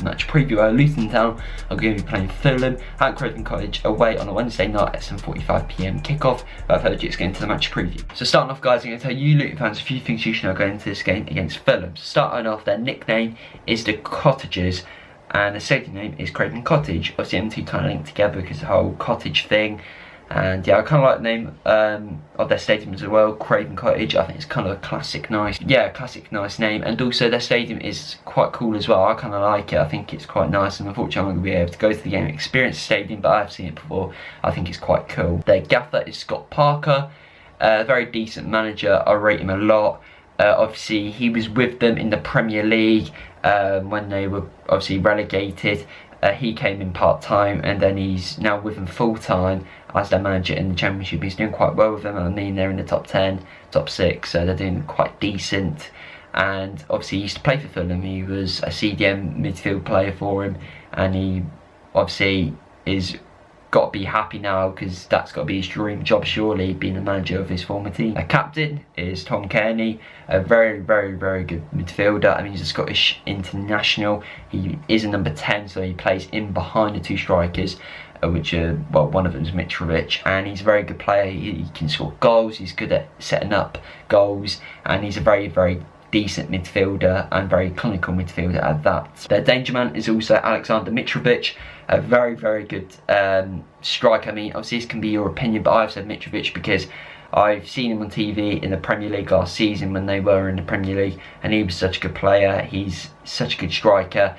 match preview where Luton Town are going to be playing Fulham at Craven Cottage away on a Wednesday night at 7:45 PM kickoff. Without further ado, let's get into the match preview. So starting off, guys, I'm going to tell you Luton fans a few things you should know going into this game against Fulham. So starting off, their nickname is the Cottagers, and the stadium name is Craven Cottage. Obviously, them two kind of linked together because the whole cottage thing. And yeah, I kind of like the name of their stadium as well, Craven Cottage. I think it's kind of a classic nice name. And also their stadium is quite cool as well. I kind of like it. I think it's quite nice, and unfortunately I'm not going to be able to go to the game and experience the stadium, but I've seen it before. I think it's quite cool. Their gaffer is Scott Parker, a very decent manager. I rate him a lot. Obviously he was with them in the Premier League when they were obviously relegated. He came in part-time, and then he's now with them full-time as their manager in the Championship. He's doing quite well with them. I mean, they're in the top 10, top 6, so they're doing quite decent. And obviously he used to play for Fulham. He was a CDM midfield player for him, and he obviously is got to be happy now because that's got to be his dream job, surely, being the manager of his former team. A captain is Tom Kearney, a very good midfielder. I mean, he's a Scottish international. He is a number 10, so he plays in behind the two strikers, which are, well, one of them is Mitrovic, and he's a very good player. He can score goals, he's good at setting up goals, and he's a very decent midfielder and very clinical midfielder at that. Their danger man is also Alexander Mitrovic, a very good striker. I mean, obviously this can be your opinion, but I've said Mitrovic because I've seen him on TV in the Premier League last season when they were in the Premier League, and he was such a good player. He's such a good striker.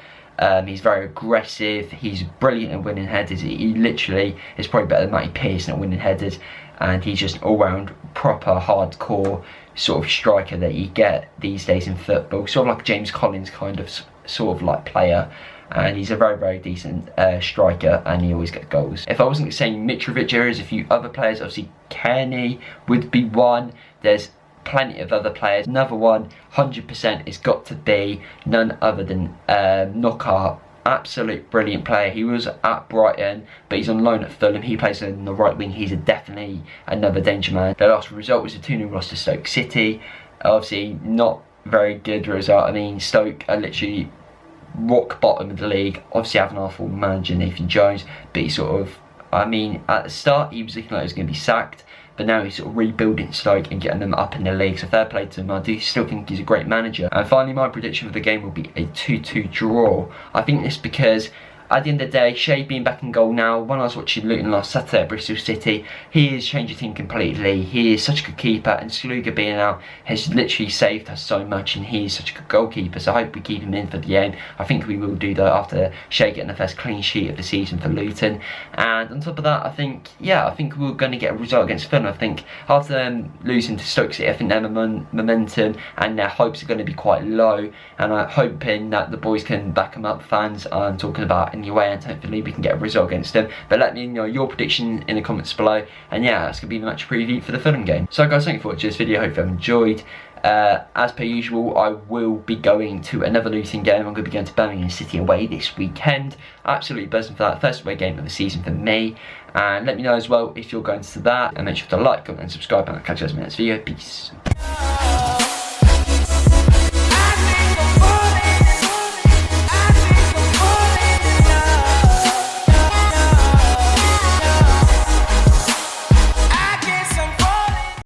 He's very aggressive. He's brilliant at winning headers. He literally is probably better than Matty Pearson at winning headers, and he's just an all-round proper hardcore sort of striker that you get these days in football, sort of like James Collins kind of sort of like player. And he's a very decent striker, and he always gets goals. If I wasn't saying Mitrovic, there is a few other players. Obviously Kearney would be one. There's plenty of other players. Another one 100% has got to be none other than Knockaert. Absolute brilliant player. He was at Brighton, but he's on loan at Fulham. He plays on the right wing. He's definitely another danger man. Their last result was a 2-0 loss to Stoke City. Obviously not very good result. I mean, Stoke are literally rock bottom of the league. Obviously having our full manager Nathan Jones, but he sort of, I mean, at the start he was looking like he was going to be sacked, but now he's sort of rebuilding Stoke and getting them up in the league, so fair play to him. I do still think he's a great manager. And finally, my prediction for the game will be a 2-2 draw. I think this because at the end of the day, Shea being back in goal now, when I was watching Luton last Saturday at Bristol City, he has changed the team completely. He is such a good keeper, and Sluga being out has literally saved us so much, and he is such a good goalkeeper, so I hope we keep him in for the game. I think we will do that after Shea getting the first clean sheet of the season for Luton. And on top of that, I think we're going to get a result against Fulham. I think after them losing to Stoke City, I think their momentum and their hopes are going to be quite low, and I'm hoping that the boys can back them up. Fans, I'm talking about anyway, and hopefully we can get a result against them. But let me know your prediction in the comments below, and yeah, that's going to be the match preview for the Fulham game. So guys, thank you for watching this video. Hope you have enjoyed. As per usual, I will be going to another Luton game. I'm going to be going to Birmingham City away this weekend. Absolutely buzzing for that. First away game of the season for me. And let me know as well if you're going to that, and make sure to like, comment and subscribe, and I'll catch you guys in the next video. Peace.